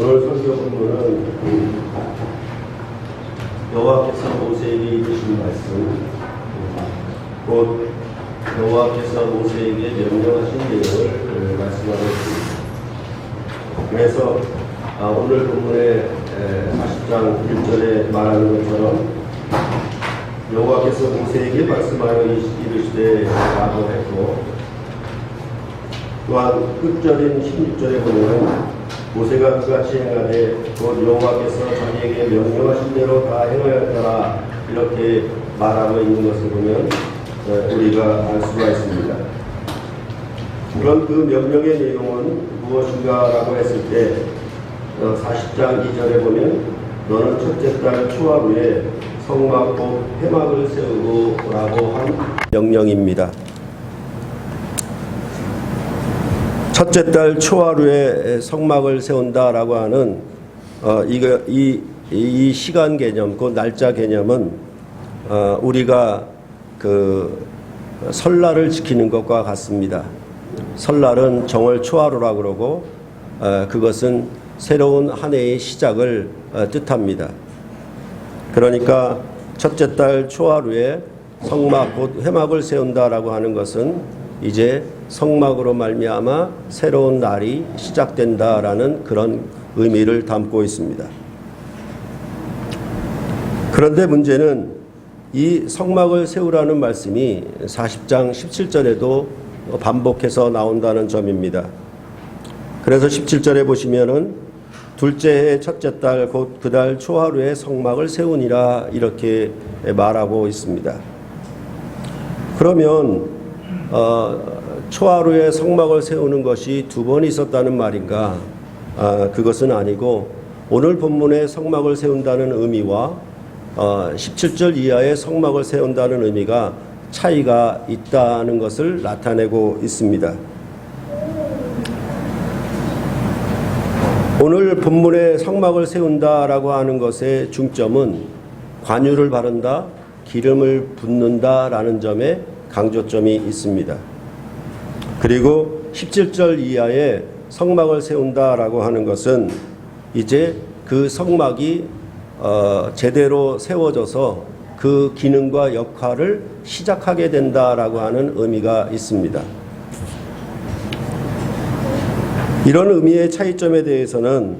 오늘 설교 본문은 여호와께서 모세에게 이르신 말씀, 곧 여호와께서 모세에게 명령하신 내용을 말씀하고 있습니다. 그래서 오늘 본문의 40장 1절에 말하는 것처럼 여호와께서 모세에게 말씀하여 이르시되 라고 했고, 또한 끝절인 16절에 보면 모세가 그같이 행하되 곧 여호와께서 자기에게 명령하신 대로 다 행하였더라 이렇게 말하고 있는 것을 보면 우리가 알 수가 있습니다. 그런 그 명령의 내용은 무엇인가 라고 했을 때 40장 2절에 보면 너는 첫째 달 초하루에 성막 곧 회막을 세우고 라고 한 명령입니다. 첫째 달 초하루에 성막을 세운다라고 하는 이 시간 개념, 그 날짜 개념은 우리가 그 설날을 지키는 것과 같습니다. 설날은 정월 초하루라고 그러고 그것은 새로운 한 해의 시작을 뜻합니다. 그러니까 첫째 달 초하루에 성막 곧 회막을 세운다라고 하는 것은 이제 성막으로 말미암아 새로운 날이 시작된다라는 그런 의미를 담고 있습니다. 그런데 문제는 이 성막을 세우라는 말씀이 40장 17절에도 반복해서 나온다는 점입니다. 그래서 17절에 보시면은 둘째 해 첫째 달 곧 그 달 초하루에 성막을 세우니라 이렇게 말하고 있습니다. 그러면 초하루에 성막을 세우는 것이 두 번 있었다는 말인가? 그것은 아니고 오늘 본문에 성막을 세운다는 의미와 17절 이하의 성막을 세운다는 의미가 차이가 있다는 것을 나타내고 있습니다. 오늘 본문에 성막을 세운다라고 하는 것의 중점은 관유를 바른다, 기름을 붓는다라는 점에 강조점이 있습니다. 그리고 17절 이하에 성막을 세운다라고 하는 것은 이제 그 성막이 제대로 세워져서 그 기능과 역할을 시작하게 된다라고 하는 의미가 있습니다. 이런 의미의 차이점에 대해서는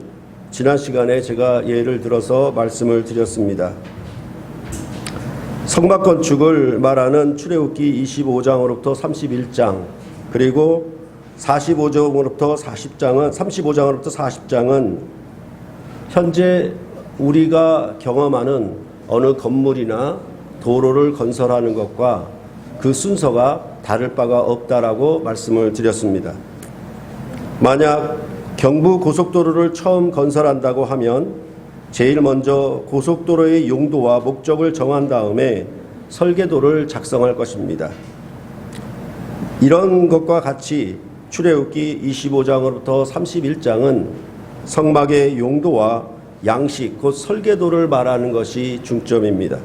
지난 시간에 제가 예를 들어서 말씀을 드렸습니다. 성막 건축을 말하는 출애굽기 25장으로부터 31장 그리고 35장으로부터 40장은 현재 우리가 경험하는 어느 건물이나 도로를 건설하는 것과 그 순서가 다를 바가 없다라고 말씀을 드렸습니다. 만약 경부 고속도로를 처음 건설한다고 하면 제일 먼저 고속도로의 용도와 목적을 정한 다음에 설계도를 작성할 것입니다. 이런 것과 같이 출애굽기 25장으로부터 31장은 성막의 용도와 양식, 곧 설계도를 말하는 것이 중점입니다.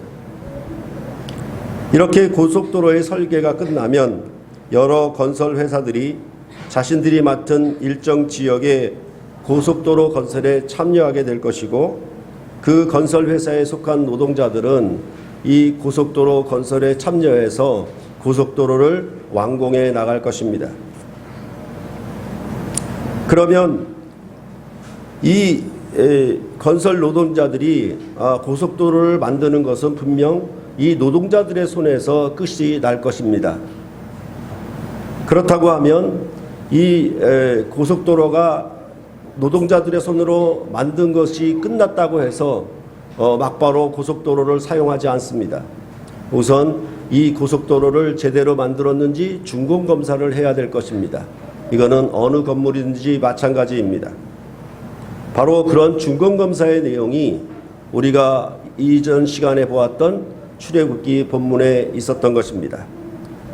이렇게 고속도로의 설계가 끝나면 여러 건설 회사들이 자신들이 맡은 일정 지역의 고속도로 건설에 참여하게 될 것이고 그 건설 회사에 속한 노동자들은 이 고속도로 건설에 참여해서 고속도로를 완공해 나갈 것입니다. 그러면 이 건설 노동자들이 고속도로를 만드는 것은 분명 이 노동자들의 손에서 끝이 날 것입니다. 그렇다고 하면 이 고속도로가 노동자들의 손으로 만든 것이 끝났다고 해서 막바로 고속도로를 사용하지 않습니다. 우선 이 고속도로를 제대로 만들었는지 준공검사를 해야 될 것입니다. 이거는 어느 건물이든지 마찬가지입니다. 바로 그런 준공검사의 내용이 우리가 이전 시간에 보았던 출애굽기 본문에 있었던 것입니다.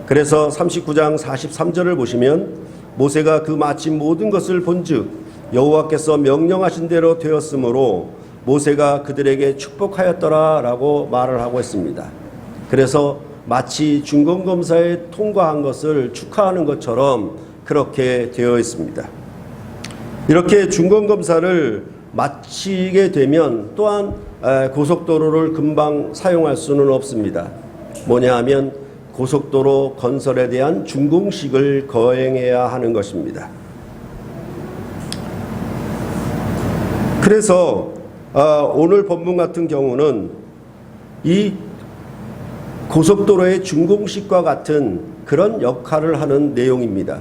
그래서 39장 43절을 보시면 모세가 그 마친 모든 것을 본즉 여호와께서 명령하신 대로 되었으므로 모세가 그들에게 축복하였더라 라고 말을 하고 있습니다. 그래서 마치 준공검사에 통과한 것을 축하하는 것처럼 그렇게 되어 있습니다. 이렇게 준공검사를 마치게 되면 또한 고속도로를 금방 사용할 수는 없습니다. 뭐냐 하면 고속도로 건설에 대한 준공식을 거행해야 하는 것입니다. 그래서 오늘 본문 같은 경우는 이 고속도로의 준공식과 같은 그런 역할을 하는 내용입니다.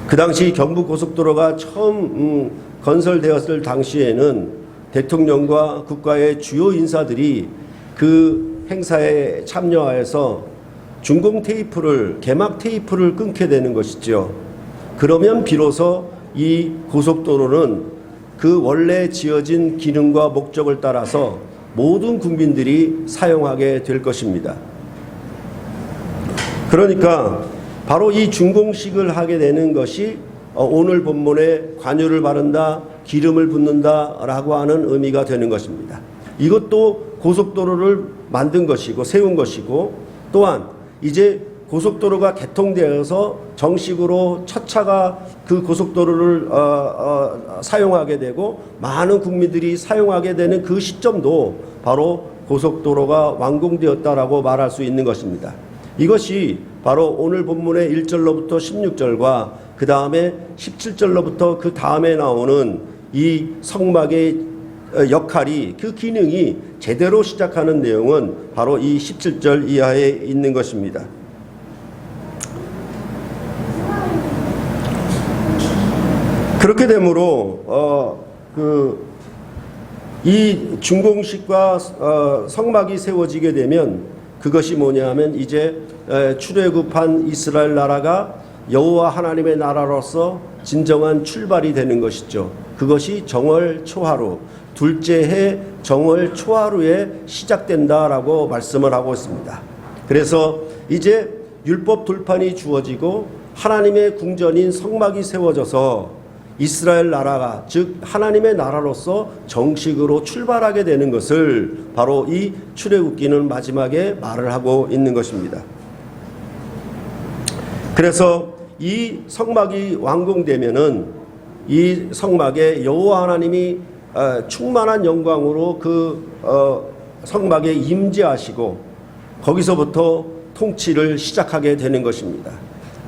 그 당시 경부고속도로가 처음 건설되었을 당시에는 대통령과 국가의 주요 인사들이 그 행사에 참여하여서 준공 테이프를, 개막 테이프를 끊게 되는 것이죠. 그러면 비로소 이 고속도로는 그 원래 지어진 기능과 목적을 따라서 모든 국민들이 사용하게 될 것입니다. 그러니까 바로 이 준공식을 하게 되는 것이 오늘 본문에 관유를 바른다, 기름을 붓는다 라고 하는 의미가 되는 것입니다. 이것도 고속도로를 만든 것이고 세운 것이고, 또한 이제 고속도로가 개통되어서 정식으로 첫 차가 그 고속도로를 사용하게 되고 많은 국민들이 사용하게 되는 그 시점도 바로 고속도로가 완공되었다라고 말할 수 있는 것입니다. 이것이 바로 오늘 본문의 1절로부터 16절과 그 다음에 17절로부터 그 다음에 나오는 이 성막의 역할이, 그 기능이 제대로 시작하는 내용은 바로 이 17절 이하에 있는 것입니다. 그렇게 되므로 이 준공식과 성막이 세워지게 되면 그것이 뭐냐 하면 이제 출애굽한 이스라엘 나라가 여호와 하나님의 나라로서 진정한 출발이 되는 것이죠. 그것이 정월 초하루, 둘째 해 정월 초하루에 시작된다라고 말씀을 하고 있습니다. 그래서 이제 율법 돌판이 주어지고 하나님의 궁전인 성막이 세워져서 이스라엘 나라가, 즉 하나님의 나라로서 정식으로 출발하게 되는 것을 바로 이 출애굽기는 마지막에 말을 하고 있는 것입니다. 그래서 이 성막이 완공되면은 이 성막에 여호와 하나님이 충만한 영광으로 그 성막에 임재하시고 거기서부터 통치를 시작하게 되는 것입니다.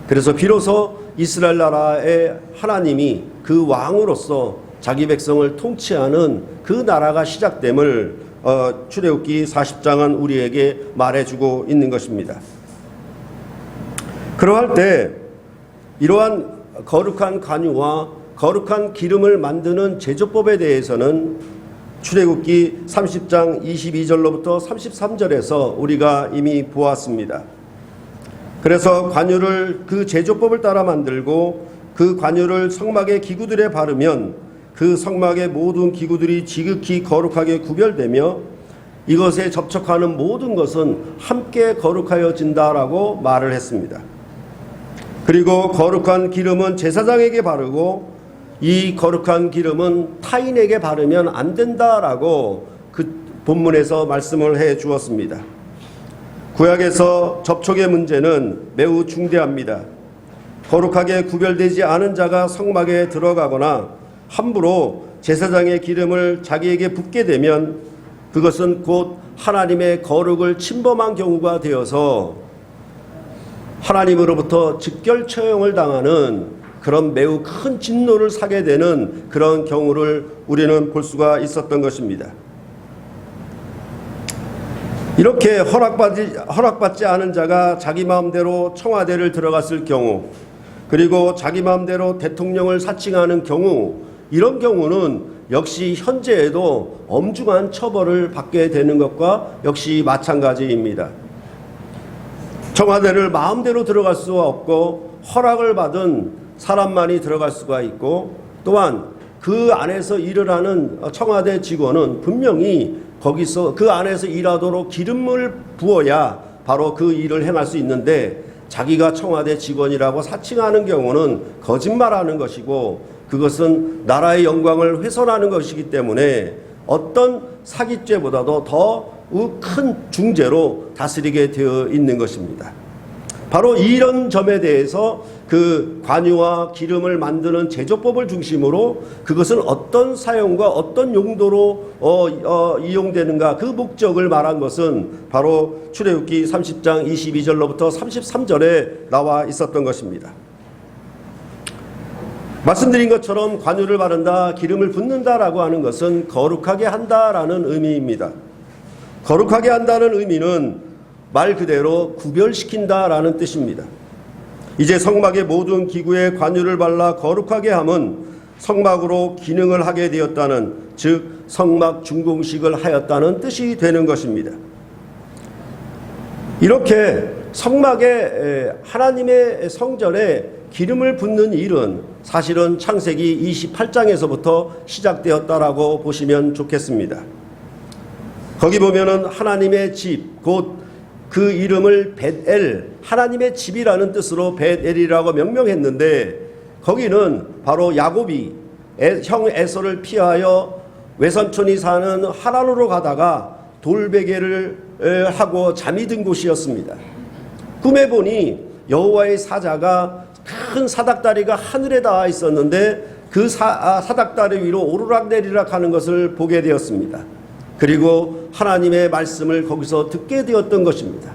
그래서 비로소 이스라엘 나라의 하나님이 그 왕으로서 자기 백성을 통치하는 그 나라가 시작됨을 출애굽기 40장은 우리에게 말해주고 있는 것입니다. 그러할 때 이러한 거룩한 관유와 거룩한 기름을 만드는 제조법에 대해서는 출애굽기 30장 22절로부터 33절에서 우리가 이미 보았습니다. 그래서 관유를 그 제조법을 따라 만들고 그 관유를 성막의 기구들에 바르면 그 성막의 모든 기구들이 지극히 거룩하게 구별되며 이것에 접촉하는 모든 것은 함께 거룩하여진다라고 말을 했습니다. 그리고 거룩한 기름은 제사장에게 바르고 이 거룩한 기름은 타인에게 바르면 안 된다라고 그 본문에서 말씀을 해 주었습니다. 구약에서 접촉의 문제는 매우 중대합니다. 거룩하게 구별되지 않은 자가 성막에 들어가거나 함부로 제사장의 기름을 자기에게 붓게 되면 그것은 곧 하나님의 거룩을 침범한 경우가 되어서 하나님으로부터 즉결 처형을 당하는 그런 매우 큰 진노를 사게 되는 그런 경우를 우리는 볼 수가 있었던 것입니다. 이렇게 허락받지 않은 자가 자기 마음대로 청와대를 들어갔을 경우, 그리고 자기 마음대로 대통령을 사칭하는 경우, 이런 경우는 역시 현재에도 엄중한 처벌을 받게 되는 것과 역시 마찬가지입니다. 청와대를 마음대로 들어갈 수가 없고 허락을 받은 사람만이 들어갈 수가 있고, 또한 그 안에서 일을 하는 청와대 직원은 분명히 거기서 그 안에서 일하도록 기름을 부어야 바로 그 일을 행할 수 있는데, 자기가 청와대 직원이라고 사칭하는 경우는 거짓말하는 것이고 그것은 나라의 영광을 훼손하는 것이기 때문에 어떤 사기죄보다도 더 큰 중죄로 다스리게 되어 있는 것입니다. 바로 이런 점에 대해서 그 관유와 기름을 만드는 제조법을 중심으로 그것은 어떤 사용과 어떤 용도로 이용되는가, 그 목적을 말한 것은 바로 출애굽기 30장 22절로부터 33절에 나와 있었던 것입니다. 말씀드린 것처럼 관유를 바른다, 기름을 붓는다라고 하는 것은 거룩하게 한다라는 의미입니다. 거룩하게 한다는 의미는 말 그대로 구별시킨다라는 뜻입니다. 이제 성막의 모든 기구에 관유를 발라 거룩하게 함은 성막으로 기능을 하게 되었다는, 즉 성막 준공식을 하였다는 뜻이 되는 것입니다. 이렇게 성막에 하나님의 성전에 기름을 붓는 일은 사실은 창세기 28장에서부터 시작되었다라고 보시면 좋겠습니다. 거기 보면은 하나님의 집, 곧 그 이름을 벳엘, 하나님의 집이라는 뜻으로 벳엘이라고 명명했는데, 거기는 바로 야곱이 형 에서를 피하여 외삼촌이 사는 하란으로 가다가 돌베개를 하고 잠이 든 곳이었습니다. 꿈에 보니 여호와의 사자가 큰 사닥다리가 하늘에 닿아 있었는데 그 사닥다리 위로 오르락내리락 하는 것을 보게 되었습니다. 그리고 하나님의 말씀을 거기서 듣게 되었던 것입니다.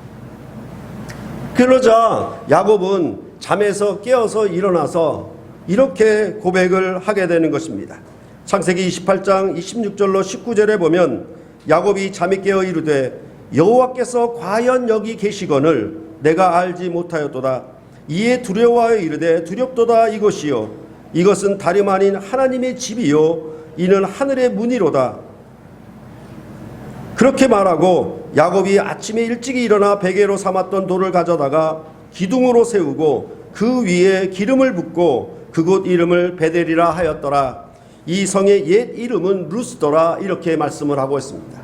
그러자 야곱은 잠에서 깨어서 일어나서 이렇게 고백을 하게 되는 것입니다. 창세기 28장 26절로 19절에 보면 야곱이 잠이 깨어 이르되 여호와께서 과연 여기 계시거늘 내가 알지 못하였도다. 이에 두려워하여 이르되 두렵도다. 이것이요 이것은 다름 아닌 하나님의 집이요 이는 하늘의 문이로다. 그렇게 말하고 야곱이 아침에 일찍 일어나 베개로 삼았던 돌을 가져다가 기둥으로 세우고 그 위에 기름을 붓고 그곳 이름을 베델이라 하였더라. 이 성의 옛 이름은 루스더라. 이렇게 말씀을 하고 있습니다.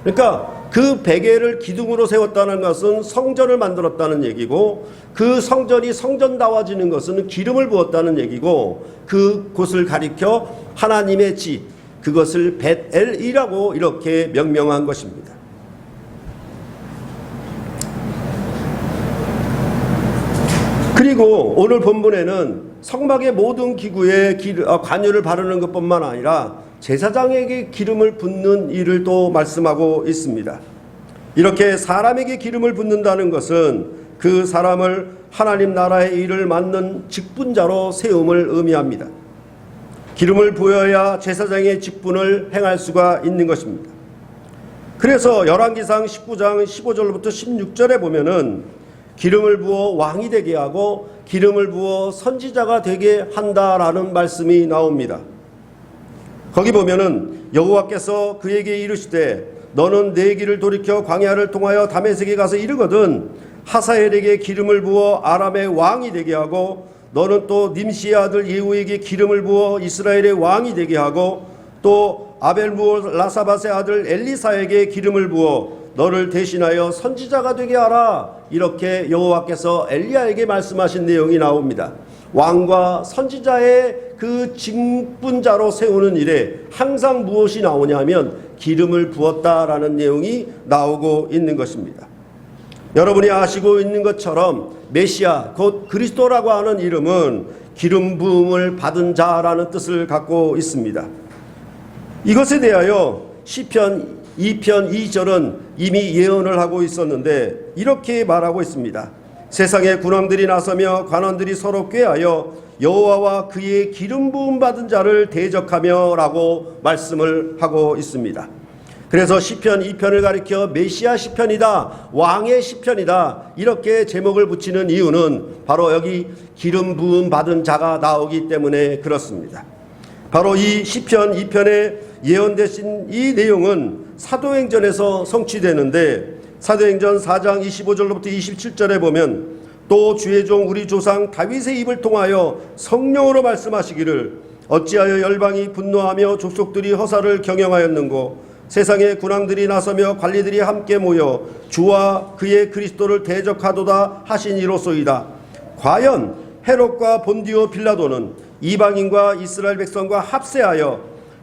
그러니까 그 베개를 기둥으로 세웠다는 것은 성전을 만들었다는 얘기고, 그 성전이 성전다워지는 것은 기름을 부었다는 얘기고, 그 곳을 가리켜 하나님의 집, 그것을 벳엘이라고 이렇게 명명한 것입니다. 그리고 오늘 본문에는 성막의 모든 기구에 관유를 바르는 것뿐만 아니라 제사장에게 기름을 붓는 일을 또 말씀하고 있습니다. 이렇게 사람에게 기름을 붓는다는 것은 그 사람을 하나님 나라의 일을 맡는 직분자로 세움을 의미합니다. 기름을 부어야 제사장의 직분을 행할 수가 있는 것입니다. 그래서 열왕기상 19장 15절부터 16절에 보면은 기름을 부어 왕이 되게 하고 기름을 부어 선지자가 되게 한다라는 말씀이 나옵니다. 거기 보면은 여호와께서 그에게 이르시되 너는 내 길을 돌이켜 광야를 통하여 다메섹에 가서 이르거든 하사엘에게 기름을 부어 아람의 왕이 되게 하고 너는 또 님시의 아들 예후에게 기름을 부어 이스라엘의 왕이 되게 하고 또 아벨무라사밧의 아들 엘리사에게 기름을 부어 너를 대신하여 선지자가 되게 하라. 이렇게 여호와께서 엘리야에게 말씀하신 내용이 나옵니다. 왕과 선지자의 그 직분자로 세우는 일에 항상 무엇이 나오냐면 기름을 부었다라는 내용이 나오고 있는 것입니다. 여러분이 아시고 있는 것처럼 메시아 곧 그리스도라고 하는 이름은 기름 부음을 받은 자라는 뜻을 갖고 있습니다. 이것에 대하여 시편 2편 2절은 이미 예언을 하고 있었는데 이렇게 말하고 있습니다. 세상의 군왕들이 나서며 관원들이 서로 꾀하여 여호와와 그의 기름 부음 받은 자를 대적하며 라고 말씀을 하고 있습니다. 그래서 시편 2편을 가리켜 메시아 시편이다, 왕의 시편이다 이렇게 제목을 붙이는 이유는 바로 여기 기름 부음 받은 자가 나오기 때문에 그렇습니다. 바로 이 시편 2편에 예언되신 이 내용은 사도행전에서 성취되는데 사도행전 4장 25절로부터 27절에 보면 또 주의 종 우리 조상 다윗의 입을 통하여 성령으로 말씀하시기를 어찌하여 열방이 분노하며 족속들이 허사를 경영하였는고 세상의 군왕들이 나서며 관리들이 함께 모여 주와 그의 그리스도를 대적하도다 하신 이로소이다. 과연 헤롯과 본디오 빌라도는 이방인과 이스라엘 백성과 합세하여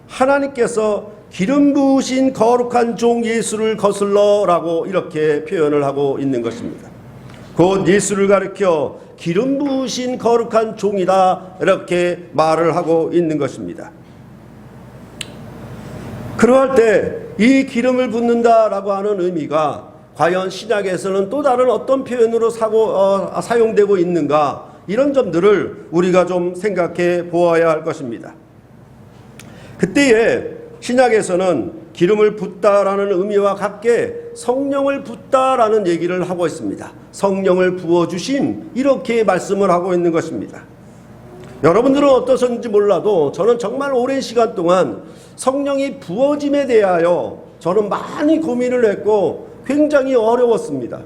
하나님께서 기름 부으신 거룩한 종 예수를 거슬러라고 이렇게 표현을 하고 있는 것입니다. 곧 예수를 가리켜 기름 부으신 거룩한 종이다 이렇게 말을 하고 있는 것입니다. 그러할 때 이 기름을 붓는다라고 하는 의미가 과연 신약에서는 또 다른 어떤 표현으로 사용되고 있는가, 이런 점들을 우리가 좀 생각해 보아야 할 것입니다. 그때에 신약에서는 기름을 붓다라는 의미와 같게 성령을 붓다라는 얘기를 하고 있습니다. 성령을 부어주심, 이렇게 말씀을 하고 있는 것입니다. 여러분들은 어떠셨는지 몰라도 저는 정말 오랜 시간 동안 성령이 부어짐에 대하여 저는 많이 고민을 했고 굉장히 어려웠습니다.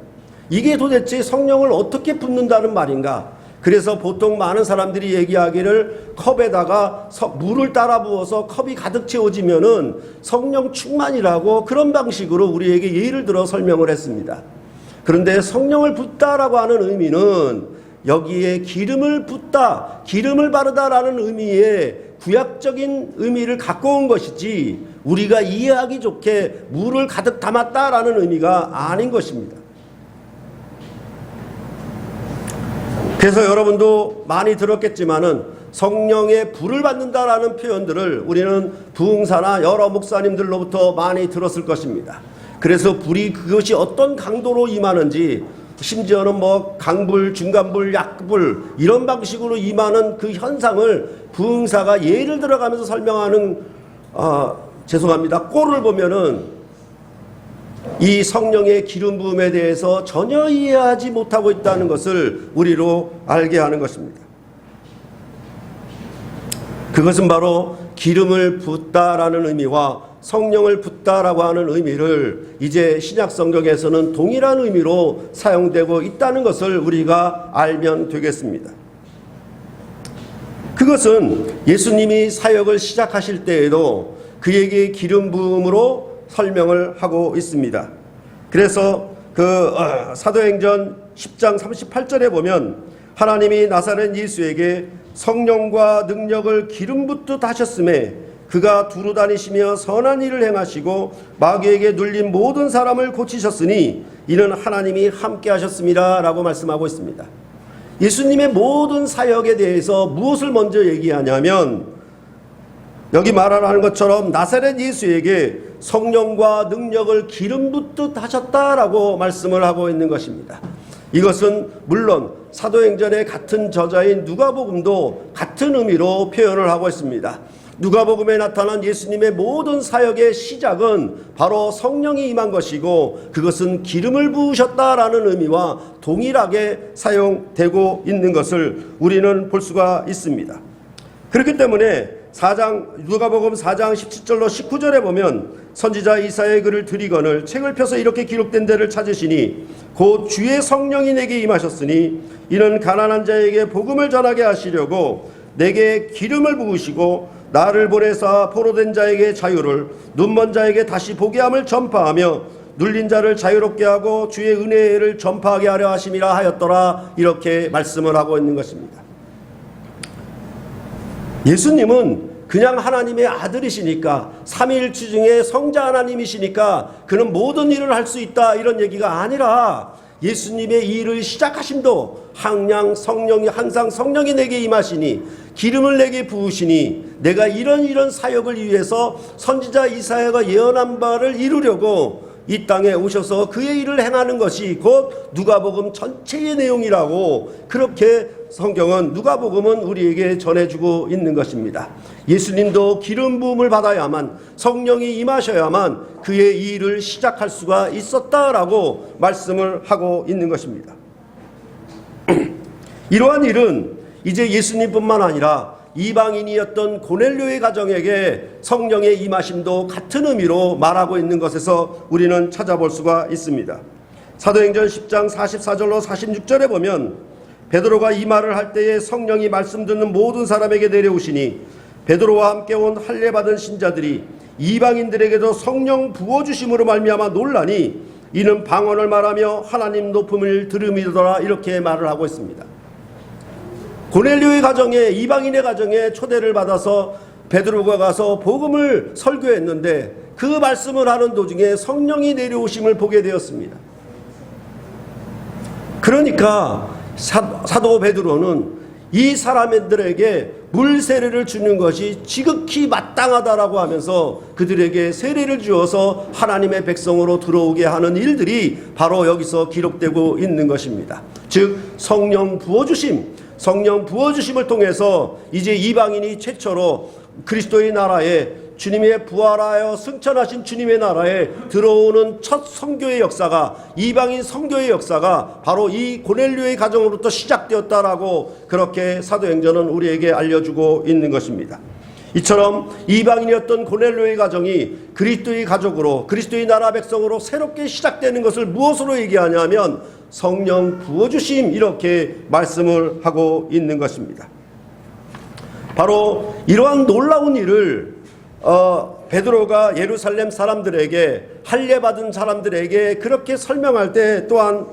이게 도대체 성령을 어떻게 붓는다는 말인가? 그래서 보통 많은 사람들이 얘기하기를 컵에다가 물을 따라 부어서 컵이 가득 채워지면은 성령 충만이라고, 그런 방식으로 우리에게 예를 들어 설명을 했습니다. 그런데 성령을 붓다라고 하는 의미는 여기에 기름을 붓다, 기름을 바르다라는 의미의 구약적인 의미를 갖고 온 것이지 우리가 이해하기 좋게 물을 가득 담았다라는 의미가 아닌 것입니다. 그래서 여러분도 많이 들었겠지만은 성령의 불을 받는다라는 표현들을 우리는 부흥사나 여러 목사님들로부터 많이 들었을 것입니다. 그래서 불이 그것이 어떤 강도로 임하는지, 심지어는 강불, 중간불, 약불 이런 방식으로 임하는 그 현상을 부흥사가 예를 들어가면서 설명하는 꼴을 보면은 이 성령의 기름 부음에 대해서 전혀 이해하지 못하고 있다는 것을 우리로 알게 하는 것입니다. 그것은 바로 기름을 붓다라는 의미와 성령을 붓다라고 하는 의미를 이제 신약 성경에서는 동일한 의미로 사용되고 있다는 것을 우리가 알면 되겠습니다. 그것은 예수님이 사역을 시작하실 때에도 그에게 기름 부음으로 설명을 하고 있습니다. 그래서 사도행전 10장 38절에 보면 하나님이 나사렛 예수에게 성령과 능력을 기름 붓듯 하셨음에 그가 두루 다니시며 선한 일을 행하시고 마귀에게 눌린 모든 사람을 고치셨으니 이는 하나님이 함께 하셨습니다 라고 말씀하고 있습니다. 예수님의 모든 사역에 대해서 무엇을 먼저 얘기하냐면 여기 말하는 것처럼 나사렛 예수에게 성령과 능력을 기름 붓듯 하셨다라고 말씀을 하고 있는 것입니다. 이것은 물론 사도행전의 같은 저자인 누가복음도 같은 의미로 표현을 하고 있습니다. 누가복음에 나타난 예수님의 모든 사역의 시작은 바로 성령이 임한 것이고 그것은 기름을 부으셨다라는 의미와 동일하게 사용되고 있는 것을 우리는 볼 수가 있습니다. 그렇기 때문에 누가복음 4장 17절로 19절에 보면 선지자 이사야의 글을 들이거늘 책을 펴서 이렇게 기록된 데를 찾으시니 곧 주의 성령이 내게 임하셨으니 이는 가난한 자에게 복음을 전하게 하시려고 내게 기름을 부으시고 나를 보내사 포로된 자에게 자유를, 눈먼 자에게 다시 보게 함을 전파하며 눌린 자를 자유롭게 하고 주의 은혜를 전파하게 하려 하심이라 하였더라. 이렇게 말씀을 하고 있는 것입니다. 예수님은 그냥 하나님의 아들이시니까, 삼위일체 중에 성자 하나님이시니까 그는 모든 일을 할 수 있다 이런 얘기가 아니라 예수님의 일을 시작하심도 항상 성령이 내게 임하시니 기름을 내게 부으시니 내가 이런 사역을 위해서 선지자 이사야가 예언한 바를 이루려고 이 땅에 오셔서 그의 일을 행하는 것이 곧 누가복음 전체의 내용이라고, 그렇게 성경은 누가복음은 우리에게 전해주고 있는 것입니다. 예수님도 기름 부음을 받아야만, 성령이 임하셔야만 그의 일을 시작할 수가 있었다라고 말씀을 하고 있는 것입니다. 이러한 일은 이제 예수님뿐만 아니라 이방인이었던 고넬료의 가정에게 성령의 임하심도 같은 의미로 말하고 있는 것에서 우리는 찾아볼 수가 있습니다. 사도행전 10장 44절로 46절에 보면 베드로가 이 말을 할 때에 성령이 말씀 듣는 모든 사람에게 내려오시니 베드로와 함께 온 할례 받은 신자들이 이방인들에게도 성령 부어주심으로 말미암아 놀라니 이는 방언을 말하며 하나님 높음을 들음이더라. 이렇게 말을 하고 있습니다. 고넬료의 가정에, 이방인의 가정에 초대를 받아서 베드로가 가서 복음을 설교했는데 그 말씀을 하는 도중에 성령이 내려오심을 보게 되었습니다. 그러니까 사도 베드로는 이 사람들에게 물 세례를 주는 것이 지극히 마땅하다라고 하면서 그들에게 세례를 주어서 하나님의 백성으로 들어오게 하는 일들이 바로 여기서 기록되고 있는 것입니다. 즉 성령 부어주심을 통해서 이제 이방인이 최초로 그리스도의 나라에, 주님의 부활하여 승천하신 주님의 나라에 들어오는 첫 선교의 역사가, 이방인 선교의 역사가 바로 이 고넬료의 가정으로부터 시작되었다라고 그렇게 사도행전은 우리에게 알려주고 있는 것입니다. 이처럼 이방인이었던 고넬료의 가정이 그리스도의 가족으로, 그리스도의 나라 백성으로 새롭게 시작되는 것을 무엇으로 얘기하냐면 성령 부어주심, 이렇게 말씀을 하고 있는 것입니다. 바로 이러한 놀라운 일을 베드로가 예루살렘 사람들에게, 할례받은 사람들에게 그렇게 설명할 때 또한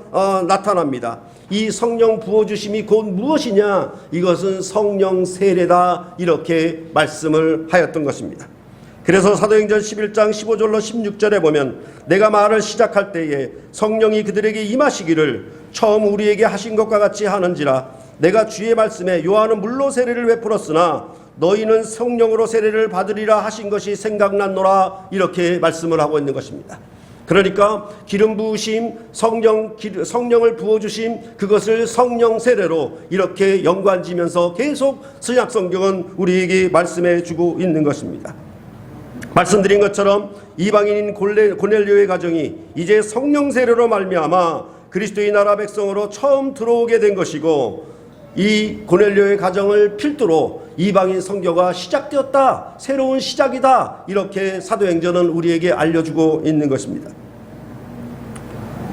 나타납니다. 이 성령 부어주심이 곧 무엇이냐? 이것은 성령 세례다, 이렇게 말씀을 하였던 것입니다. 그래서 사도행전 11장 15절로 16절에 보면 내가 말을 시작할 때에 성령이 그들에게 임하시기를 처음 우리에게 하신 것과 같이 하는지라. 내가 주의 말씀에 요한은 물로 세례를 베풀었으나 너희는 성령으로 세례를 받으리라 하신 것이 생각났노라, 이렇게 말씀을 하고 있는 것입니다. 그러니까 기름 부으심, 성령을 부어주심, 그것을 성령 세례로 이렇게 연관지면서 계속 신약 성경은 우리에게 말씀해 주고 있는 것입니다. 말씀드린 것처럼 이방인인 고넬료의 가정이 이제 성령 세례로 말미암아 그리스도의 나라 백성으로 처음 들어오게 된 것이고, 이 고넬료의 가정을 필두로 이방인 선교가 시작되었다, 새로운 시작이다, 이렇게 사도행전은 우리에게 알려주고 있는 것입니다.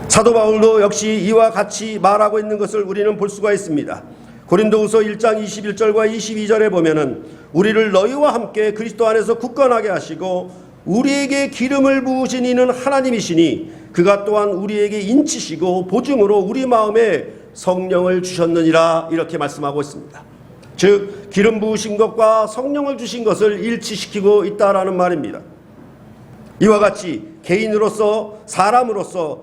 사도 바울도 역시 이와 같이 말하고 있는 것을 우리는 볼 수가 있습니다. 고린도후서 1장 21절과 22절에 보면은 우리를 너희와 함께 그리스도 안에서 굳건하게 하시고 우리에게 기름을 부으신 이는 하나님이시니 그가 또한 우리에게 인치시고 보증으로 우리 마음에 성령을 주셨느니라, 이렇게 말씀하고 있습니다. 즉 기름 부으신 것과 성령을 주신 것을 일치시키고 있다라는 말입니다. 이와 같이 개인으로서, 사람으로서,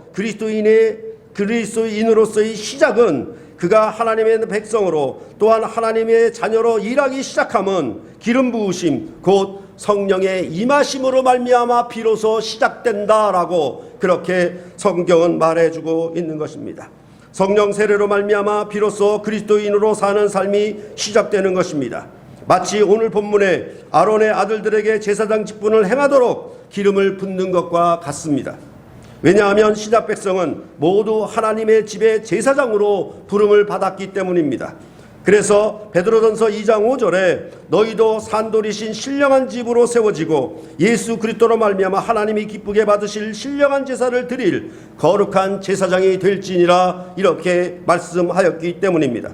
그리스도인으로서의 시작은 그가 하나님의 백성으로 또한 하나님의 자녀로 일하기 시작함은 기름 부으심 곧 성령의 임하심으로 말미암아 비로소 시작된다라고 그렇게 성경은 말해주고 있는 것입니다. 성령 세례로 말미암아 비로소 그리스도인으로 사는 삶이 시작되는 것입니다. 마치 오늘 본문에 아론의 아들들에게 제사장 직분을 행하도록 기름을 붓는 것과 같습니다. 왜냐하면 신약 백성은 모두 하나님의 집의 제사장으로 부름을 받았기 때문입니다. 그래서 베드로전서 2장 5절에 너희도 산돌이신 신령한 집으로 세워지고 예수 그리스도로 말미암아 하나님이 기쁘게 받으실 신령한 제사를 드릴 거룩한 제사장이 될지니라, 이렇게 말씀하였기 때문입니다.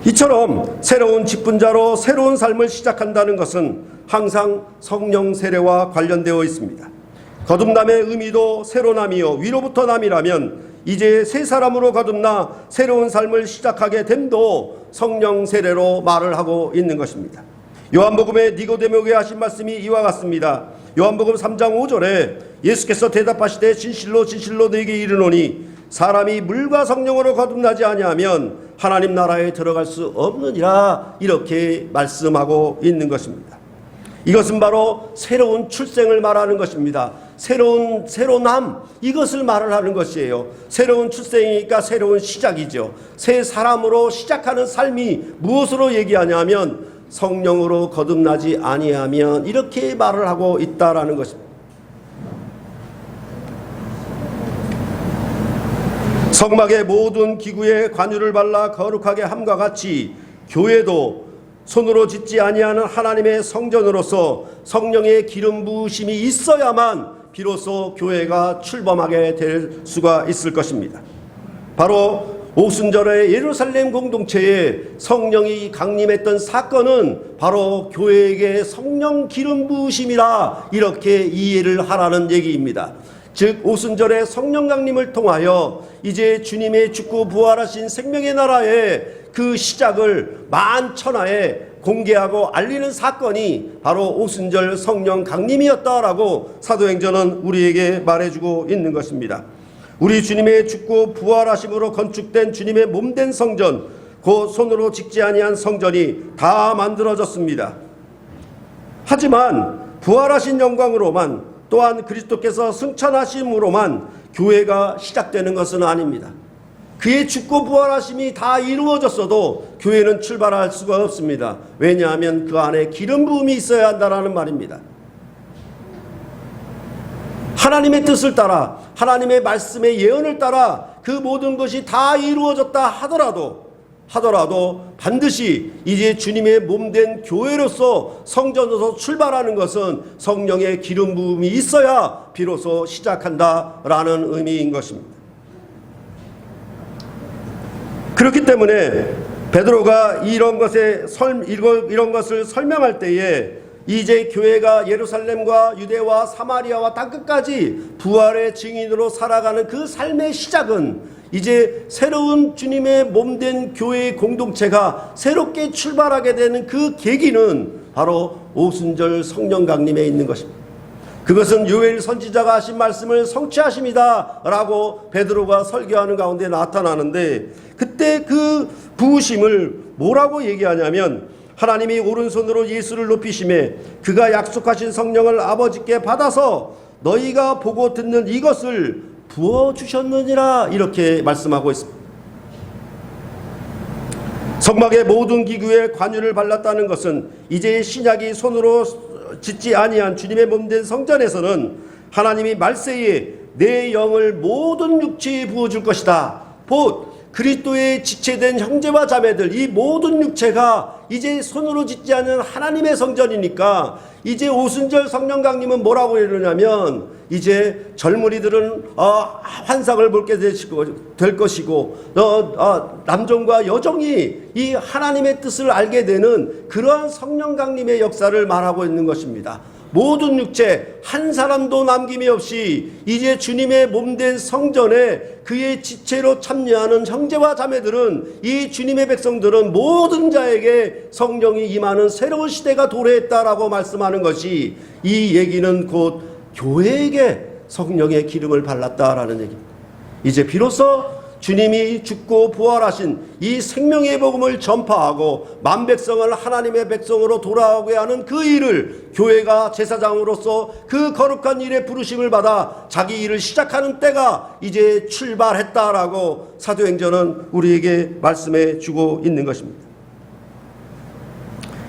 이처럼 새로운 직분자로 새로운 삶을 시작한다는 것은 항상 성령 세례와 관련되어 있습니다. 거듭남의 의미도 새로남이요 위로부터 남이라면 이제 새 사람으로 거듭나 새로운 삶을 시작하게 됨도 성령 세례로 말을 하고 있는 것입니다. 요한복음에 니고데모에게 하신 말씀이 이와 같습니다. 요한복음 3장 5절에 예수께서 대답하시되 진실로 진실로 너희에게 이르노니 사람이 물과 성령으로 거듭나지 아니하면 하나님 나라에 들어갈 수 없느니라, 이렇게 말씀하고 있는 것입니다. 이것은 바로 새로운 출생을 말하는 것입니다. 새로남, 이것을 말을 하는 것이에요. 새로운 출생이니까 새로운 시작이죠. 새 사람으로 시작하는 삶이 무엇으로 얘기하냐면 성령으로 거듭나지 아니하면, 이렇게 말을 하고 있다라는 것입니다. 성막의 모든 기구에 관유를 발라 거룩하게 함과 같이 교회도 손으로 짓지 아니하는 하나님의 성전으로서 성령의 기름 부으심이 있어야만 비로소 교회가 출범하게 될 수가 있을 것입니다. 바로 오순절의 예루살렘 공동체에 성령이 강림했던 사건은 바로 교회에게 성령 기름 부으심이라, 이렇게 이해를 하라는 얘기입니다. 즉 오순절의 성령 강림을 통하여 이제 주님의 죽고 부활하신 생명의 나라의 그 시작을 만천하에 공개하고 알리는 사건이 바로 오순절 성령 강림이었다라고 사도행전은 우리에게 말해주고 있는 것입니다. 우리 주님의 죽고 부활하심으로 건축된 주님의 몸된 성전, 그 손으로 짓지 아니한 성전이 다 만들어졌습니다. 하지만 부활하신 영광으로만, 또한 그리스도께서 승천하심으로만 교회가 시작되는 것은 아닙니다. 그의 죽고 부활하심이 다 이루어졌어도 교회는 출발할 수가 없습니다. 왜냐하면 그 안에 기름 부음이 있어야 한다는 말입니다. 하나님의 뜻을 따라, 하나님의 말씀의 예언을 따라 그 모든 것이 다 이루어졌다 하더라도 반드시 이제 주님의 몸된 교회로서 성전으로서 출발하는 것은 성령의 기름 부음이 있어야 비로소 시작한다라는 의미인 것입니다. 그렇기 때문에 베드로가 이런 것을 설명할 때에 이제 교회가 예루살렘과 유대와 사마리아와 땅끝까지 부활의 증인으로 살아가는 그 삶의 시작은 이제 새로운 주님의 몸된 교회의 공동체가 새롭게 출발하게 되는 그 계기는 바로 오순절 성령 강림에 있는 것입니다. 그것은 요엘 선지자가 하신 말씀을 성취하심이다 라고 베드로가 설교하는 가운데 나타나는데, 그때 그 부으심을 뭐라고 얘기하냐면, 하나님이 오른손으로 예수를 높이심에 그가 약속하신 성령을 아버지께 받아서 너희가 보고 듣는 이것을 부어주셨느니라, 이렇게 말씀하고 있습니다. 성막의 모든 기구에 관유를 발랐다는 것은 이제 신약이 손으로 짓지 아니한 주님의 몸된 성전에서는 하나님이 말세에 내 영을 모든 육체에 부어줄 것이다. 곧 그리스도의 지체된 형제와 자매들, 이 모든 육체가 이제 손으로 짓지 않은 하나님의 성전이니까 이제 오순절 성령 강림은 뭐라고 이러냐면, 이제 젊은이들은 환상을 보게 될 것이고 남종과 여종이 이 하나님의 뜻을 알게 되는 그러한 성령 강림의 역사를 말하고 있는 것입니다. 모든 육체 한 사람도 남김이 없이 이제 주님의 몸된 성전에 그의 지체로 참여하는 형제와 자매들은, 이 주님의 백성들은 모든 자에게 성령이 임하는 새로운 시대가 도래했다라고 말씀하는 것이, 이 얘기는 곧 교회에게 성령의 기름을 발랐다라는 얘기입니다. 이제 비로소 주님이 죽고 부활하신 이 생명의 복음을 전파하고 만백성을 하나님의 백성으로 돌아오게 하는 그 일을 교회가 제사장으로서 그 거룩한 일에 부르심을 받아 자기 일을 시작하는 때가 이제 출발했다라고 사도행전은 우리에게 말씀해 주고 있는 것입니다.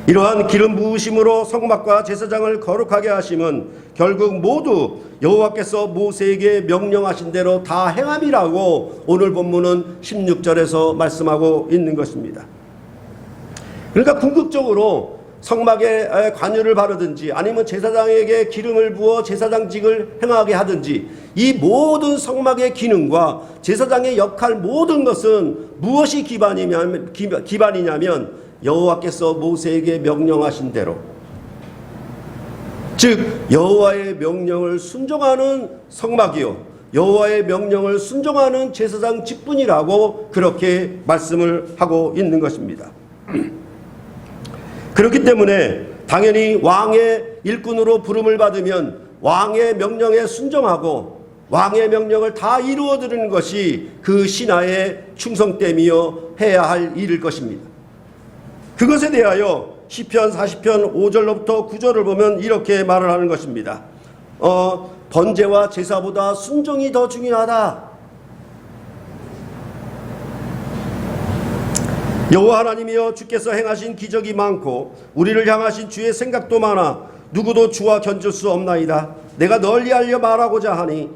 이러한 기름 부으심으로 성막과 제사장을 거룩하게 하심은 결국 모두 여호와께서 모세에게 명령하신 대로 다 행함이라고 오늘 본문은 16절에서 말씀하고 있는 것입니다. 그러니까 궁극적으로 성막에 관유를 바르든지 아니면 제사장에게 기름을 부어 제사장직을 행하게 하든지, 이 모든 성막의 기능과 제사장의 역할 모든 것은 무엇이 기반이냐면 여호와께서 모세에게 명령하신 대로, 즉 여호와의 명령을 순종하는 성막이요 여호와의 명령을 순종하는 제사장 직분이라고 그렇게 말씀을 하고 있는 것입니다. 그렇기 때문에 당연히 왕의 일꾼으로 부름을 받으면 왕의 명령에 순종하고 왕의 명령을 다 이루어드리는 것이 그 신하의 충성됨이요 해야 할 일일 것입니다. 그것에 대하여 시편 40편 5절로부터 9절을 보면 이렇게 말을 하는 것입니다. 번제와 제사보다 순종이 더 중요하다. 여호와 하나님이여, 주께서 행하신 기적이 많고 우리를 향하신 주의 생각도 많아 누구도 주와 견줄 수 없나이다. 내가 널리 알려 말하고자 하니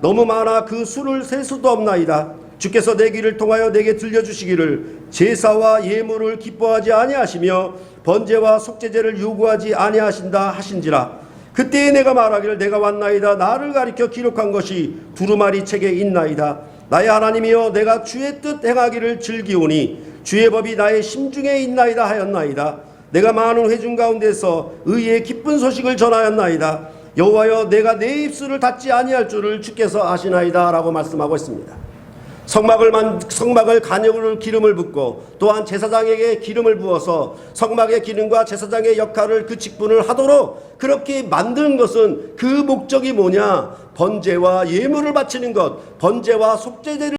너무 많아 그 수를 셀 수도 없나이다. 주께서 내 귀를 통하여 내게 들려주시기를 제사와 예물을 기뻐하지 아니하시며 번제와 속죄제를 요구하지 아니하신다 하신지라. 그때에 내가 말하기를 내가 왔나이다. 나를 가리켜 기록한 것이 두루마리 책에 있나이다. 나의 하나님이여, 내가 주의 뜻 행하기를 즐기오니 주의 법이 나의 심중에 있나이다 하였나이다. 내가 많은 회중 가운데서 의의 기쁜 소식을 전하였나이다. 여호와여, 내가 내 입술을 닫지 아니할 줄을 주께서 아시나이다 라고 말씀하고 있습니다. 성막을 간역으로 기름을 붓고 또한 제사장에게 기름을 부어서 성막의 기름과 제사장의 역할을 그 직분을 하도록 그렇게 만든 것은 그 목적이 뭐냐? 번제와 예물을 바치는 것, 번제와 속죄제를.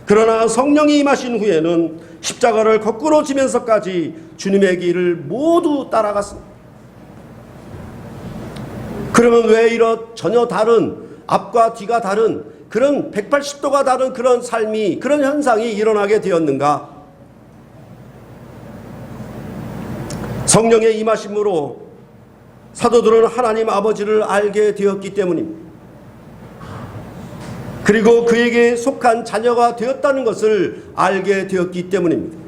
그러나 성령이 임하신 후에는 십자가를 거꾸로 지면서까지 주님의 길을 모두 따라갔습니다. 그러면 왜 이런 전혀 다른, 앞과 뒤가 다른 그런 180도가 다른 그런 삶이, 그런 현상이 일어나게 되었는가? 성령의 임하심으로 사도들은 하나님 아버지를 알게 되었기 때문입니다. 그리고 그에게 속한 자녀가 되었다는 것을 알게 되었기 때문입니다.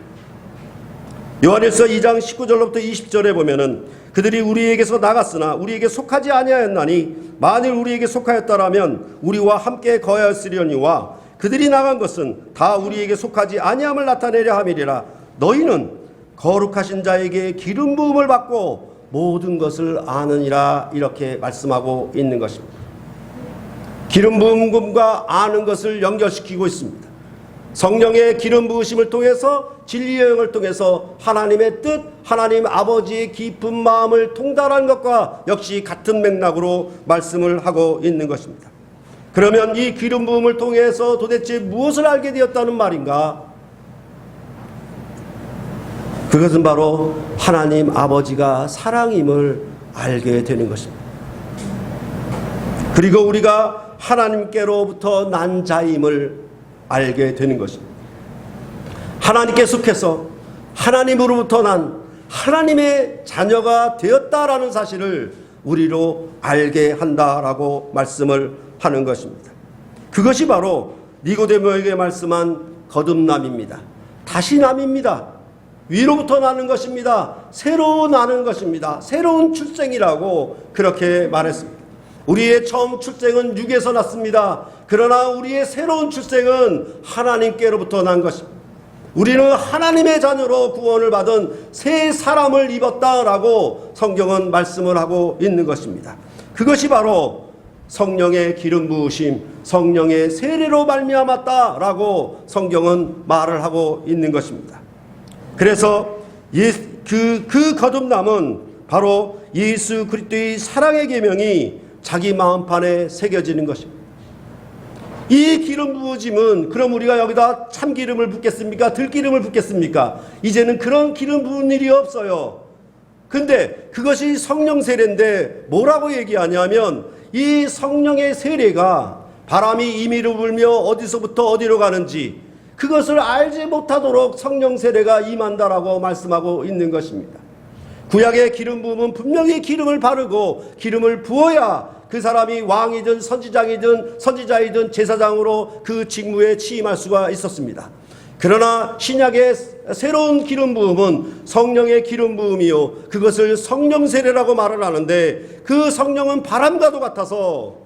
요한일서 2장 19절로부터 20절에 보면은 그들이 우리에게서 나갔으나 우리에게 속하지 아니하였나니 만일 우리에게 속하였다라면 우리와 함께 거하였으려니와 그들이 나간 것은 다 우리에게 속하지 아니함을 나타내려 함이리라. 너희는 거룩하신 자에게 기름 부음을 받고 모든 것을 아느니라. 이렇게 말씀하고 있는 것입니다. 기름 부음과 아는 것을 연결시키고 있습니다. 성령의 기름 부으심을 통해서 진리의 영을 통해서 하나님의 뜻, 하나님 아버지의 깊은 마음을 통달한 것과 역시 같은 맥락으로 말씀을 하고 있는 것입니다. 그러면 이 기름 부음을 통해서 도대체 무엇을 알게 되었다는 말인가? 그것은 바로 하나님 아버지가 사랑임을 알게 되는 것입니다. 그리고 우리가 하나님께로부터 난 자임을 알게 되는 것입니다. 하나님께 속해서 하나님으로부터 난 하나님의 자녀가 되었다라는 사실을 우리로 알게 한다라고 말씀을 하는 것입니다. 그것이 바로 니고데모에게 말씀한 거듭남입니다. 다시 남입니다. 위로부터 나는 것입니다. 새로 나는 것입니다. 새로운 출생이라고 그렇게 말했습니다. 우리의 처음 출생은 육에서 났습니다. 그러나 우리의 새로운 출생은 하나님께로부터 난 것입니다. 우리는 하나님의 자녀로 구원을 받은 새 사람을 입었다라고 성경은 말씀을 하고 있는 것입니다. 그것이 바로 성령의 기름 부으심, 성령의 세례로 말미암았다라고 성경은 말을 하고 있는 것입니다. 그래서 그 거듭남은 바로 예수 그리스도의 사랑의 계명이 자기 마음판에 새겨지는 것입니다. 이 기름 부으심은 그럼 우리가 여기다 참기름을 붓겠습니까? 들기름을 붓겠습니까? 이제는 그런 기름 부은 일이 없어요. 근데 그것이 성령 세례인데 뭐라고 얘기하냐면 이 성령의 세례가 바람이 임의로 불며 어디서부터 어디로 가는지 그것을 알지 못하도록 성령 세례가 임한다라고 말씀하고 있는 것입니다. 구약의 기름 부음은 분명히 기름을 바르고 기름을 부어야 그 사람이 왕이든 선지자이든 제사장으로 그 직무에 취임할 수가 있었습니다. 그러나 신약의 새로운 기름 부음은 성령의 기름 부음이요 그것을 성령 세례라고 말을 하는데 그 성령은 바람과도 같아서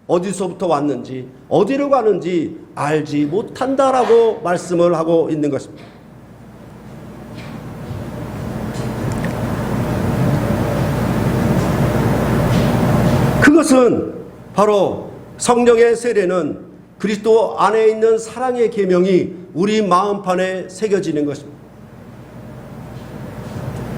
어디서부터 왔는지 어디로 가는지 알지 못한다라고 말씀을 하고 있는 것입니다. 그것은 바로 성령의 세례는 그리스도 안에 있는 사랑의 계명이 우리 마음판에 새겨지는 것입니다.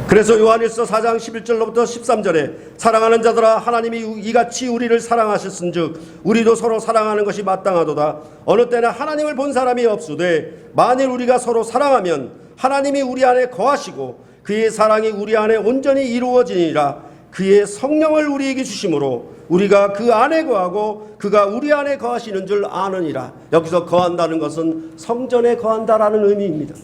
그래서 요한일서 4장 11절로부터 13절에 사랑하는 자들아 하나님이 이같이 우리를 사랑하셨은즉 우리도 서로 사랑하는 것이 마땅하도다. 어느 때나 하나님을 본 사람이 없으되 만일 우리가 서로 사랑하면 하나님이 우리 안에 거하시고 그의 사랑이 우리 안에 온전히 이루어지니라. 그의 성령을 우리에게 주심으로 우리가 그 안에 거하고 그가 우리 안에 거하시는 줄 아느니라. 여기서 거한다는 것은 성전에 거한다라는 의미입니다.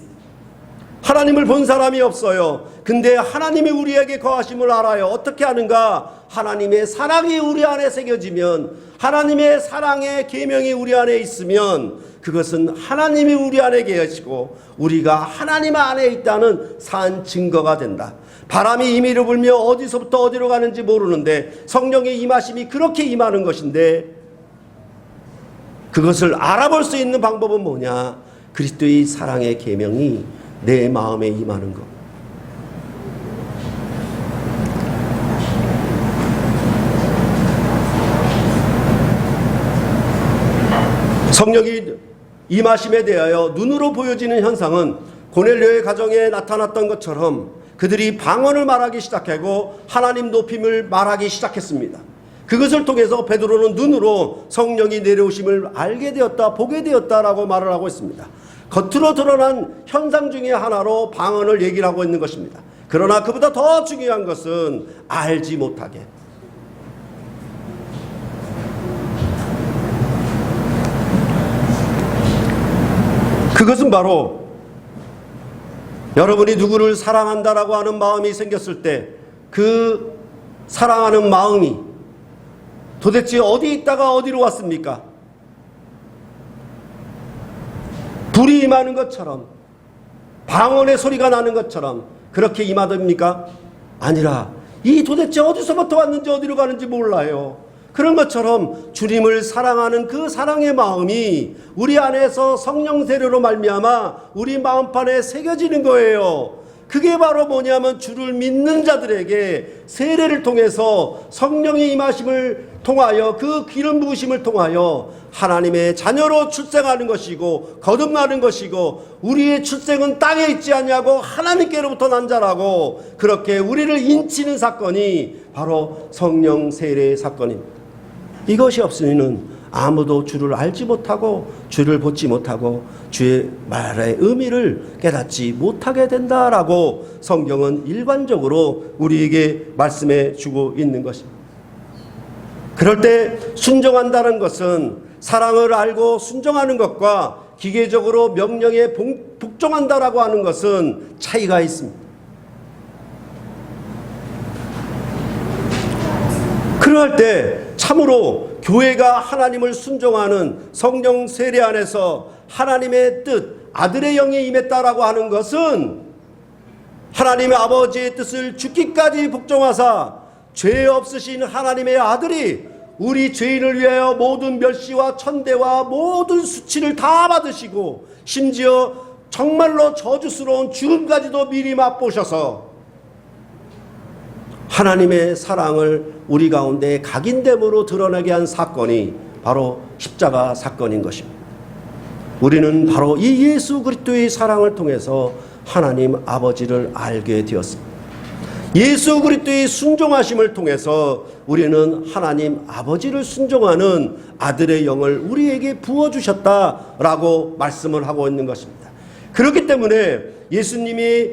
하나님을 본 사람이 없어요. 근데 하나님이 우리에게 거하심을 알아요. 어떻게 아는가? 하나님의 사랑이 우리 안에 새겨지면, 하나님의 사랑의 계명이 우리 안에 있으면 그것은 하나님이 우리 안에 계시고 우리가 하나님 안에 있다는 산 증거가 된다. 바람이 임의로 불며 어디서부터 어디로 가는지 모르는데 성령의 임하심이 그렇게 임하는 것인데 그것을 알아볼 수 있는 방법은 뭐냐? 그리스도의 사랑의 계명이 내 마음에 임하는 것. 성령이 임하심에 대하여 눈으로 보여지는 현상은 고넬료의 가정에 나타났던 것처럼 그들이 방언을 말하기 시작하고 하나님 높임을 말하기 시작했습니다. 그것을 통해서 베드로는 눈으로 성령이 내려오심을 알게 되었다, 보게 되었다라고 말을 하고 있습니다. 겉으로 드러난 현상 중에 하나로 방언을 얘기를 하고 있는 것입니다. 그러나 그보다 더 중요한 것은 알지 못하게, 그것은 바로 여러분이 누구를 사랑한다라고 하는 마음이 생겼을 때 그 사랑하는 마음이 도대체 어디 있다가 어디로 왔습니까? 불이 임하는 것처럼, 방언의 소리가 나는 것처럼 그렇게 임하답니까? 아니라 이 도대체 어디서부터 왔는지 어디로 가는지 몰라요. 그런 것처럼 주님을 사랑하는 그 사랑의 마음이 우리 안에서 성령 세례로 말미암아 우리 마음판에 새겨지는 거예요. 그게 바로 뭐냐면 주를 믿는 자들에게 세례를 통해서 성령의 임하심을 통하여 그 기름 부으심을 통하여 하나님의 자녀로 출생하는 것이고 거듭나는 것이고, 우리의 출생은 땅에 있지 않냐고 하나님께로부터 난 자라고, 그렇게 우리를 인치는 사건이 바로 성령 세례 사건입니다. 이것이 없으면 아무도 주를 알지 못하고 주를 보지 못하고 주의 말의 의미를 깨닫지 못하게 된다라고 성경은 일관적으로 우리에게 말씀해 주고 있는 것입니다. 그럴 때 순종한다는 것은 사랑을 알고 순종하는 것과 기계적으로 명령에 복종한다라고 하는 것은 차이가 있습니다. 그럴 때 참으로 교회가 하나님을 순종하는 성령 세례 안에서 하나님의 뜻, 아들의 영이 임했다라고 하는 것은 하나님의 아버지의 뜻을 죽기까지 복종하사 죄 없으신 하나님의 아들이 우리 죄인을 위하여 모든 멸시와 천대와 모든 수치를 다 받으시고 심지어 정말로 저주스러운 죽음까지도 미리 맛보셔서 하나님의 사랑을 우리 가운데 각인됨으로 드러나게 한 사건이 바로 십자가 사건인 것입니다. 우리는 바로 이 예수 그리스도의 사랑을 통해서 하나님 아버지를 알게 되었습니다. 예수 그리스도의 순종하심을 통해서 우리는 하나님 아버지를 순종하는 아들의 영을 우리에게 부어주셨다라고 말씀을 하고 있는 것입니다. 그렇기 때문에 예수님이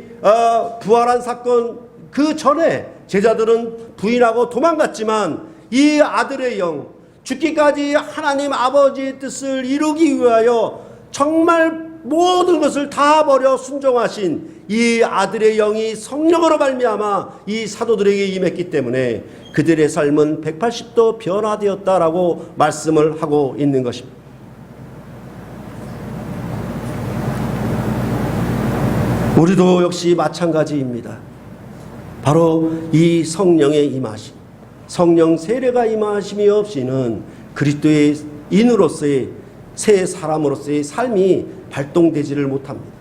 부활한 사건 그 전에 제자들은 부인하고 도망갔지만 이 아들의 영, 죽기까지 하나님 아버지의 뜻을 이루기 위하여 정말 모든 것을 다 버려 순종하신 이 아들의 영이 성령으로 말미암아 이 사도들에게 임했기 때문에 그들의 삶은 180도 변화되었다라고 말씀을 하고 있는 것입니다. 우리도 역시 마찬가지입니다. 바로 이 성령의 임하심, 성령 세례가 임하심이 없이는 그리스도의 인으로서의 새 사람으로서의 삶이 발동되지를 못합니다.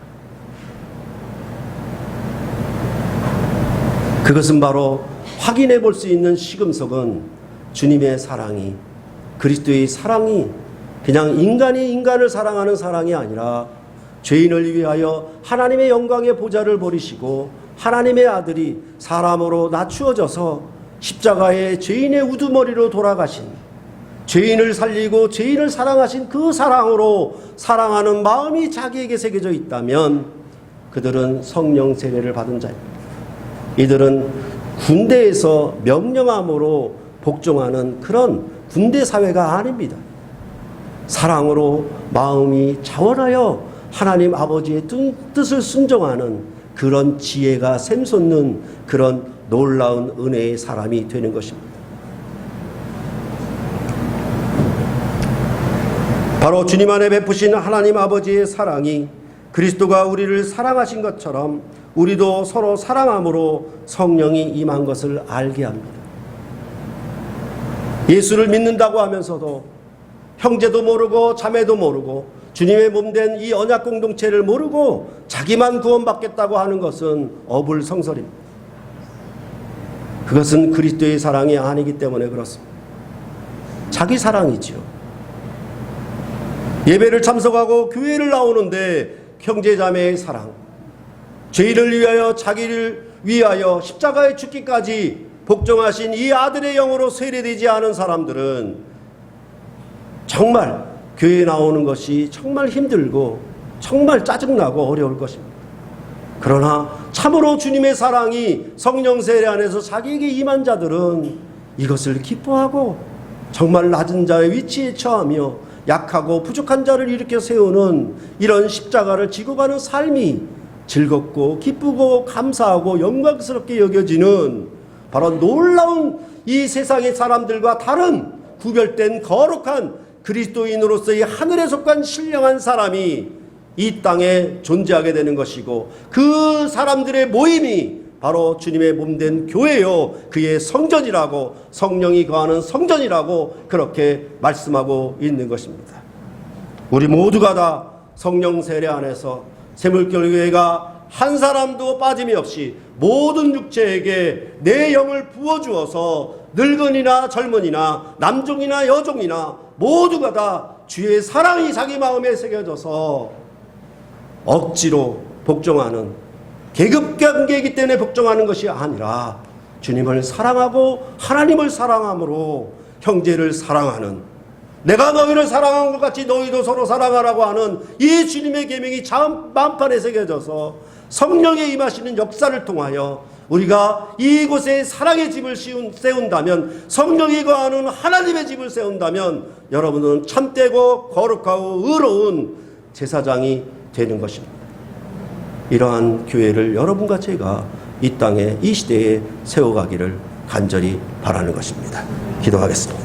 그것은 바로 확인해 볼 수 있는 시금석은 주님의 사랑이, 그리스도의 사랑이 그냥 인간이 인간을 사랑하는 사랑이 아니라 죄인을 위하여 하나님의 영광의 보좌를 버리시고 하나님의 아들이 사람으로 낮추어져서 십자가에 죄인의 우두머리로 돌아가신, 죄인을 살리고 죄인을 사랑하신 그 사랑으로 사랑하는 마음이 자기에게 새겨져 있다면 그들은 성령 세례를 받은 자입니다. 이들은 군대에서 명령함으로 복종하는 그런 군대 사회가 아닙니다. 사랑으로 마음이 자원하여 하나님 아버지의 뜻을 순종하는 그런 지혜가 샘솟는 그런 놀라운 은혜의 사람이 되는 것입니다. 바로 주님 안에 베푸신 하나님 아버지의 사랑이 그리스도가 우리를 사랑하신 것처럼 우리도 서로 사랑함으로 성령이 임한 것을 알게 합니다. 예수를 믿는다고 하면서도 형제도 모르고 자매도 모르고 주님의 몸된 이 언약 공동체를 모르고 자기만 구원받겠다고 하는 것은 어불성설입니다. 그것은 그리스도의 사랑이 아니기 때문에 그렇습니다. 자기 사랑이지요. 예배를 참석하고 교회를 나오는데 형제자매의 사랑, 죄인을 위하여 자기를 위하여 십자가에 죽기까지 복종하신 이 아들의 영으로 세례되지 않은 사람들은 정말 교회에 나오는 것이 정말 힘들고 정말 짜증나고 어려울 것입니다. 그러나 참으로 주님의 사랑이 성령 세례 안에서 자기에게 임한 자들은 이것을 기뻐하고 정말 낮은 자의 위치에 처하며 약하고 부족한 자를 일으켜 세우는 이런 십자가를 지고 가는 삶이 즐겁고 기쁘고 감사하고 영광스럽게 여겨지는 바로 놀라운 이 세상의 사람들과 다른 구별된 거룩한 그리스도인으로서의 하늘에 속한 신령한 사람이 이 땅에 존재하게 되는 것이고, 그 사람들의 모임이 바로 주님의 몸된 교회요 그의 성전이라고, 성령이 거하는 성전이라고 그렇게 말씀하고 있는 것입니다. 우리 모두가 다 성령 세례 안에서 샘물교회가 한 사람도 빠짐이 없이 모든 육체에게 내 영을 부어주어서 늙은이나 젊은이나 남종이나 여종이나 모두가 다 주의 사랑이 자기 마음에 새겨져서 억지로 복종하는, 계급관계이기 때문에 복종하는 것이 아니라 주님을 사랑하고 하나님을 사랑함으로 형제를 사랑하는, 내가 너희를 사랑한 것 같이 너희도 서로 사랑하라고 하는 이 주님의 계명이 마음판에 새겨져서 성령의 임하시는 역사를 통하여 우리가 이곳에 사랑의 집을 세운다면, 성령이 거하는 하나님의 집을 세운다면 여러분은 참되고 거룩하고 의로운 제사장이 되는 것입니다. 이러한 교회를 여러분과 제가 이 땅에 이 시대에 세워가기를 간절히 바라는 것입니다. 기도하겠습니다.